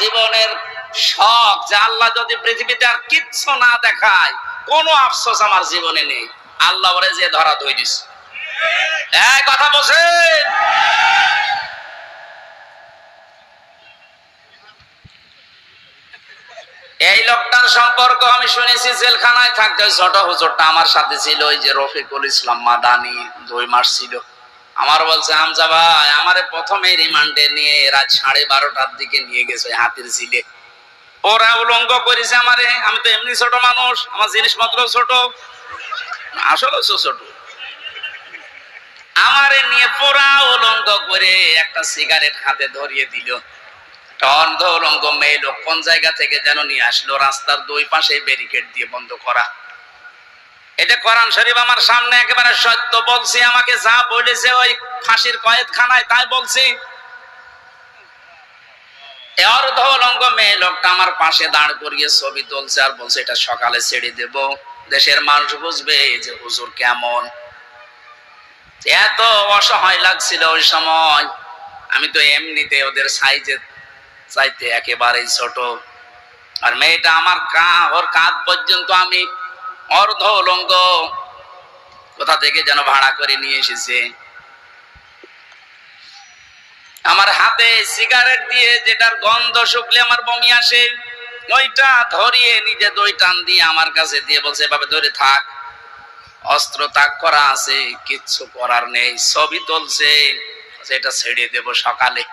জীবনের শখ যে আল্লাহ যদি পৃথিবীতে আর কিচ্ছু না দেখায়, কোনো আফসোস আমার জীবনে নেই। আল্লাহ বলে যে ধরা ধরে দিস। এই কথা বলছেন। এই লোকটার সম্পর্ক আমি শুনেছি জেলখানায় থাকতে ওই ছোট হুজুরটা আমার সাথে ছিল, ওই যে রফিকুল ইসলাম মাদানি, 2 মাস ছিল। আমার বলছে হামজা ভাই আমারে প্রথমে রিমান্ডে নিয়ে রাত 12:30টার দিকে নিয়ে গেছে হাতির ঝিলে। ওরা উলঙ্গ করেছে আমারে, আমি তো এমনি ছোট মানুষ, আমার জিনিসপত্র ছোট, আসলে ছোট। আমারে নিয়ে পুরা উলঙ্গ করে একটা সিগারেট হাতে ধরিয়ে দিল। অর্ধ উলঙ্গ মেয়ে লোক কোন জায়গা থেকে যেন নিয়ে আসলো, রাস্তার 2 পাশে ব্যারিকেড দিয়ে বন্ধ করা। এটা কোরআন শরীফ আমার সামনে একেবারে সত্য বলছি, আমাকে যা বলেছে ওই ফাঁসির কয়েদখানায় তাই বলছি। অর্ধ উলঙ্গ মেয়ে লোকটা আমার পাশে দাঁড় করিয়ে ছবি তুলছে আর বলছে এটা সকালে ছেড়ে দেব, দেশের মানুষ বুঝবে যে হুজুর কেমন। এত অসহায় লাগছিল ওই সময়, আমি তো এমনিতে ওদের সাইজে চাইতে একেবারেই ছোট, আর মেয়েটা আমার ওর কাঁধ পর্যন্ত আমি অর্ধ উলঙ্গ, কোথা থেকে যেন ভাড়া করে নিয়ে এসেছে। আমার হাতে সিগারেট দিয়ে যেটার গন্ধ শুকলে আমার বমি আসে, ওইটা ধরিয়ে নিজে 2 টান দিয়ে আমার কাছে দিয়ে বলছে এভাবে ধরে থাক, অস্ত্র তাক করা আছে, কিচ্ছু করার নেই। ছবি তুলছে, এটা ছেড়ে দেব সকালে।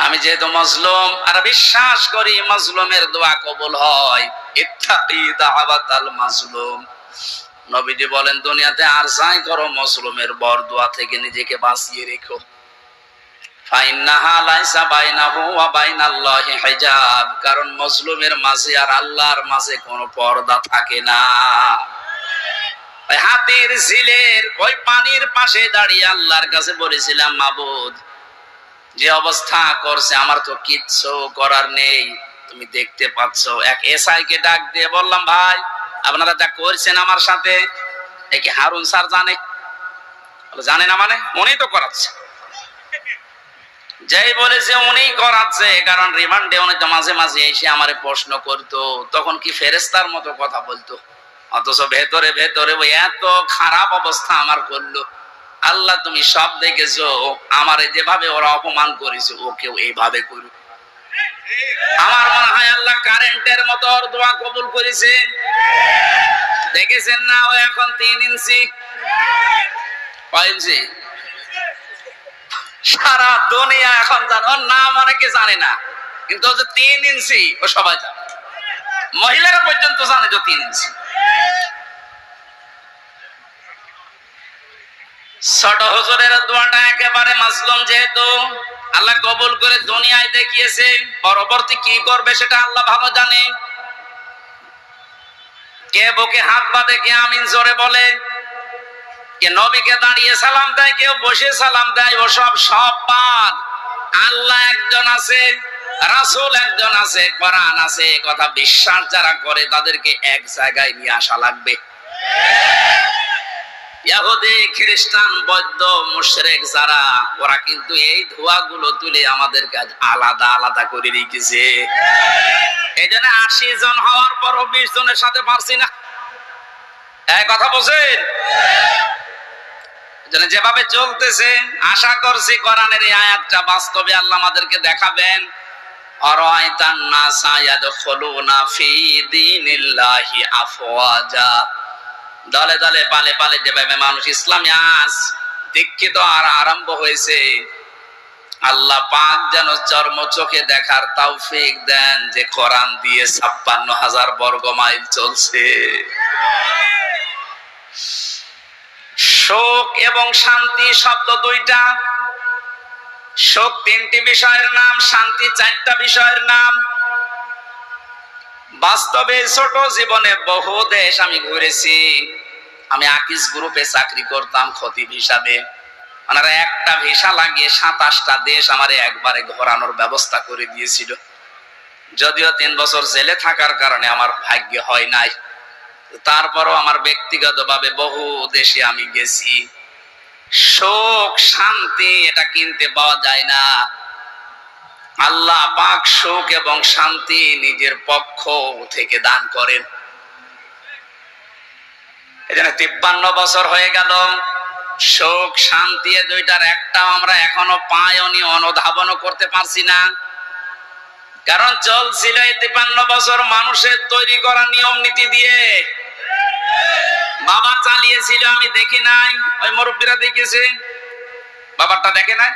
আমি যেহেতু মজলুম আর বিশ্বাস করি মজলুমের দোয়া কবুল হয়, ইত্তাকি দাওয়াতাল মাজলুম। নবীজি বলেন দুনিয়াতে আর যাই করো মজলুমের বরদোয়া থেকে নিজেকে বাঁচিয়ে রেখো। ফাইন্নাহা লাইসা বাইনাহু ওয়া বাইনাল্লাহি হিজাব, কারণ মজলুমের মাঝে আর আল্লাহর মাঝে কোনো পর্দা থাকে না। ওই হাতির ঝিলের ওই পানির পাশে দাঁড়িয়ে আল্লাহর কাছে বলেছিলাম মাবুদ যে অবস্থা করছে আমার তো কিচ্ছু করার নেই, তুমি দেখতে পাচ্ছ। এক এসআই কে ডাক দিয়ে বললাম ভাই আপনারা যা করছেন আমার সাথে কি হারুন স্যার জানে? জানে না মানে? উনি তো করাচ্ছে। যেই বলেছে উনি করাচ্ছে, কারণ রিমান্ডে উনি তো মাঝে মাঝে এসে আমারে প্রশ্ন করতো, তখন কি ফেরেশতার মতো কথা বলতো, অথচ ভেতরে ভেতরে ওই এত খারাপ অবস্থা আমার করলো। আল্লাহ তুমি সব দেখেছো, আমারে যেভাবে ওরা অপমান করেছে ওকেও এইভাবে করুক। আমার মনে হয় আল্লাহ কারেন্টের মতো ওর দোয়া কবুল করেছে। দেখেছেন না ও এখন 3 ইঞ্চি, কয় ইঞ্চি? সারা দুনিয়া এখন জানে, ওর নাম অনেকে জানে না, কিন্তু ও যে 3 ইঞ্চি ও সবাই জানে, মহিলারা পর্যন্ত জানে যে 3 ইঞ্চি। ছোট হুজুরের দোয়াটা একেবারে মাজলুম যেহেতু আল্লাহ কবুল করে দুনিয়ায় দেখিয়েছে, পরবর্তী কি করবে সেটা আল্লাহ ভালো জানে। কে বুকে হাত বাঁধে, কে আমিন জোরে বলে, কে নবীকে দাঁড়িয়ে সালাম দেয়, কেউ বসে সালাম দেয়, ও সব বাদ। আল্লাহ একজন আছে, রাসূল একজন আছে, কোরআন আছে, কথা বিশ্বাস যারা করে তাদেরকে এক জায়গায় নিয়ে আসা লাগবে। ইহুদি খ্রিস্টান বৌদ্ধ মুশরিক যারা, ওরা কিন্তু এই ধোঁয়াগুলো তুলে আমাদের কাজ আলাদা আলাদা করে রেখেছে। এই জন্য 80 জন হওয়ার পরও 20 জনের সাথে পারছি না। এই কথা বলছেন? যেভাবে চলতেছে আশা করছি কোরআনের এই আয়াতটা বাস্তবে আল্লাহ আমাদেরকে দেখাবেন। আরাইতান নাসা ইয়াদখুলুনা ফি দীনিল্লাহি আফওয়াজা, দলে দলে পালে পালে যেভাবে মানুষ ইসলামে আজ দীক্ষিত আর আরম্ভ হয়েছে, আল্লাহ পাক যেন চর্ম চোখে দেখার তৌফিক দেন যে কোরআন দিয়ে 56,000 বর্গ মাইল চলছে। শোক এবং শান্তি শব্দ 2টা, শোক 3টি বিষয়ের নাম, শান্তি 4টা বিষয়ের নাম। বাস্তবে ছোট জীবনে বহু দেশ আমি ঘুরেছি। আমি আকিস গ্রুপে চাকরি করতাম খতিব হিসাবে। ওনারা একটা ভিসা লাগিয়ে 27টা দেশ আমারে একবারে ঘোরানোর ব্যবস্থা করে দিয়েছিল। যদিও 3 বছর জেলে থাকার কারণে আমার ভাগ্য হয় নাই, তারপরও আমার ব্যক্তিগতভাবে বহু দেশে আমি গেছি। সুখ শান্তি এটা কিনতে পাওয়া যায় না। আল্লাহ পাক সুখ এবং শান্তি নিজের পক্ষ থেকে দান করেন। এজন্য 53 বছর হয়ে গেল, সুখ শান্তি দুইটার একটাও আমরা এখনো পাইনি, অনুধাবনও করতে পারছি না। কারণ চলছিল এই 53 বছর মানুষের তৈরি করা নিয়ম নীতি দিয়ে। বাবা চালিয়েছিল, আমি দেখি নাই, ওই মুরব্বীরা দেখেছে, বাবারটা দেখে নাই।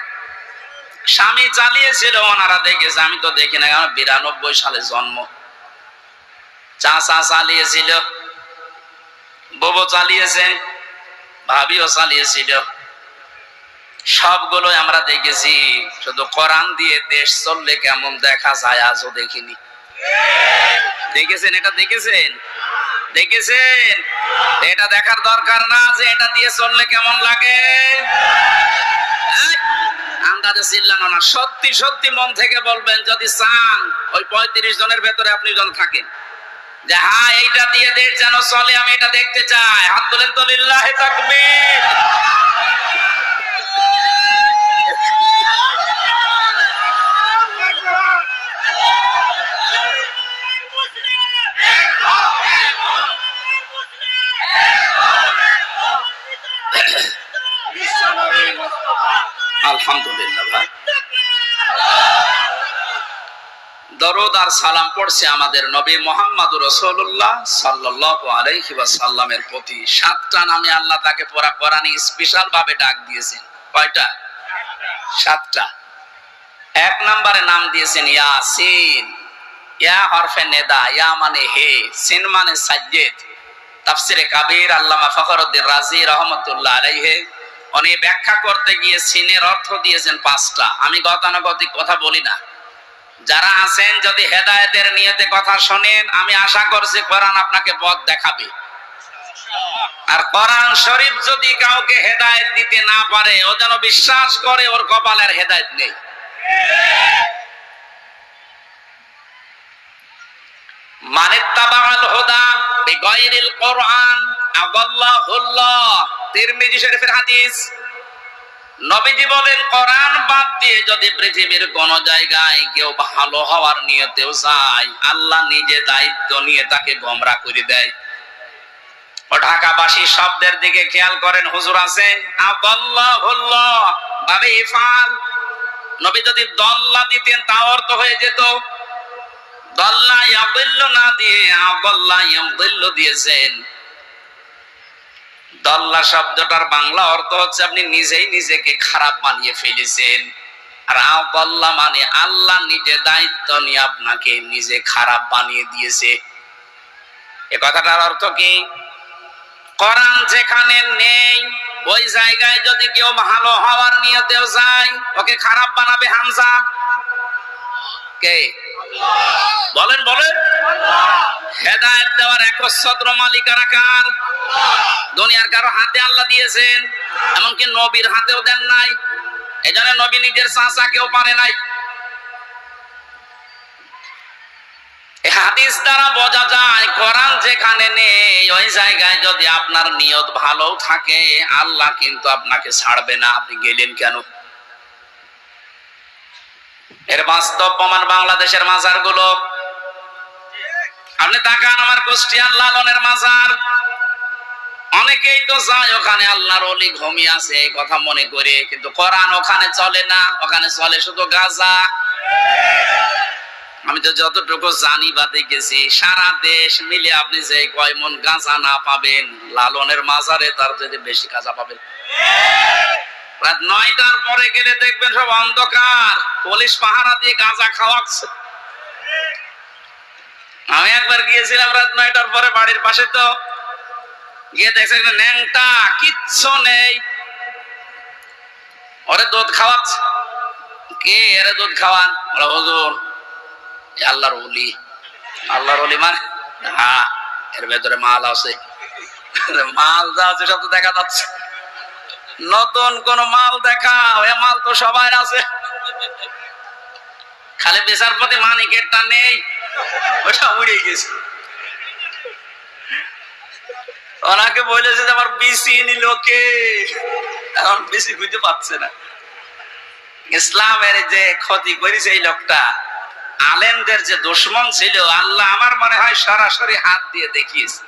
স্বামী চালিয়েছিল, ওনারা দেখেছে, আমি তো দেখি নাই, আমার 92 সালে জন্ম। চাচা চালিয়েছিল, বউ চালিয়েছে, ভাবিও চালিয়েছিল, সবগুলো আমরা দেখেছি। শুধু কোরআন দিয়ে দেশ চললে কেমন দেখা যায় আজও দেখিনি। দেখেছেন? এটা দেখেছেন? দেখেছেন? এটা দেখার দরকার না যে এটা দিয়ে চললে কেমন লাগে। আন্দাজে চিল্লানো না, সত্যি সত্যি মন থেকে বলবেন যদি চান ওই 35 জনের ভেতরে আপনি জন থাকেন যে হ্যাঁ এইটা দিয়ে দেশ যেন চলে, আমি এটা দেখতে চাই। হাত তোলেন তো, লিল্লাহি তাকবীর। আলহামদুলিল্লাহ ভাই, দরুদ আর সালাম পড়ছে আমাদের নবী মুহাম্মদুর রাসূলুল্লাহ সাল্লাল্লাহু আলাইহি ওয়াসাল্লামের প্রতি। 7টা নামে আল্লাহ তাকে পুরা কোরআনে স্পেশাল ভাবে ডাক দিয়েছেন। কয়টা? 7টা। 1 নম্বরে নাম দিয়েছেন ইয়াসিন। ইয়া হরফে নেদা, ইয়া মানে হে, সিন মানে সাজ্জেদ। তাফসিরে কাবীর আল্লামা ফখরুদ্দিন রাজি রাহমাতুল্লাহ আলাইহি উনি ব্যাখ্যা করতে গিয়ে সিনের অর্থ দিয়েছেন 5টা। আমি গতানুগতিক কথা বলি না। যারা আছেন যদি হেদায়েতের নিয়তে কথা শোনেন, আমি আশা করছি কোরআন আপনাকে পথ দেখাবে। আর কোরআন শরীফ যদি কাউকে হেদায়েত দিতে না পারে, ও যেন বিশ্বাস করে ওর কপালের হেদায়েত নেই। মানিত্তাবাআল হুদা বিগাইরিল কোরআন আদাল্লাহুল্লাহ। তিরমিজি শরীফের হাদিস। নবীজি বলেন কোরআন বাদ দিয়ে যদি পৃথিবীর কোন জায়গায় কেউ ভালো হওয়ার নিয়তেও যায়, আল্লাহ নিজে দায়িত্ব নিয়ে তাকে গোমরা করে দেয়। ও ঢাকাবাসী শব্দের দিকে খেয়াল করেন, হুজুর আছে আদাল্লাহুল্লাহ ভাবে ইফাল। নবী যদি দল্লা দিতেন তাও অর্থ হয়ে যেত। দল্লা ইয়াদিল্লু না দিয়ে আদাল্লা ইয়াদিল্লু দিয়েছেন। দল্লা শব্দটার বাংলা অর্থ হচ্ছে আপনি নিজেই নিজেকে খারাপ বানিয়ে ফেলেছেন। আর আদাল্লা মানে আল্লাহ নিজে দায়িত্ব নিয়ে আপনাকে নিজে খারাপ বানিয়ে দিয়েছে। এ কথাটার অর্থ কি? কোরআন যেখানে নেই ওই জায়গায় যদি কেউ ভালো হওয়ার নিয়তেও যায়, ওকে খারাপ বানাবে হামজা কে? বলেন বলেন। হেদায়েত দেওয়ার একচ্ছত্র মালিকানা কার? দুনিয়ার কারো হাতে আল্লাহ দিয়েছেন, এমনকি নবীর হাতেও দেন নাই। এজন্য নবী নিজের চাচা কেউ পারে নাই। হাদিস দ্বারা বোঝা যায় কোরআন যেখানে নেই ওই জায়গায় যদি আপনার নিয়ত ভালো থাকে, আল্লাহ কিন্তু আপনাকে ছাড়বে না। আপনি গেলেন কেন? এর বাস্তব প্রমাণ বাংলাদেশের মাজার গুলো। আপনি তাকান, আমার কুষ্টিয়ার লালনের মাজার, অনেকেই তো যায় ওখানে আল্লাহর ওলি ঘুমিয়ে আছে এই কথা মনে করে, কিন্তু কোরআন ওখানে চলে না, ওখানে চলে শুধু গাঁজা। আমি তো যতটুকু জানি বা দেখেছি, সারা দেশ মিলে আপনি যে কয় মন গাঁজা না পাবেন, লালনের মাজারে তার যদি বেশি গাঁজা পাবেন। রাত 9টার পরে গেলে দেখবেন সব অন্ধকার, পুলিশ পাহারা দিয়ে গাঁজা খাওয়াচ্ছে। আমি একবার গিয়েছিলাম রাত 9টার পরে বাড়ির পাশে, তো গিয়ে দেখছি ন্যাংটা, কিচ্ছু নেই, ওরে দুধ খাওয়াচ্ছে। কে এরে দুধ খাওয়ান? হুজুর আল্লাহর ওলি। আল্লাহর ওলি মানে? হ্যাঁ, এর ভেতরে মাল আছে। মাল যা আছে সব তো দেখা যাচ্ছে। নতুন কোন মাল দেখাও, এ মাল তো সবাই আছে, খালি বিচারপতি মানিকেরটা নেই, ওটা উড়ে গেছে। ওনাকে বলেছে যে আমার বিসি নিল কে, এখন বিসি খুঁজে পাচ্ছে না। ইসলামের যে ক্ষতি করেছে এই লোকটা, আলেমদের যে দুশমন ছিল, আল্লাহ আমার মনে হয় সরাসরি হাত দিয়ে দেখিয়েছে।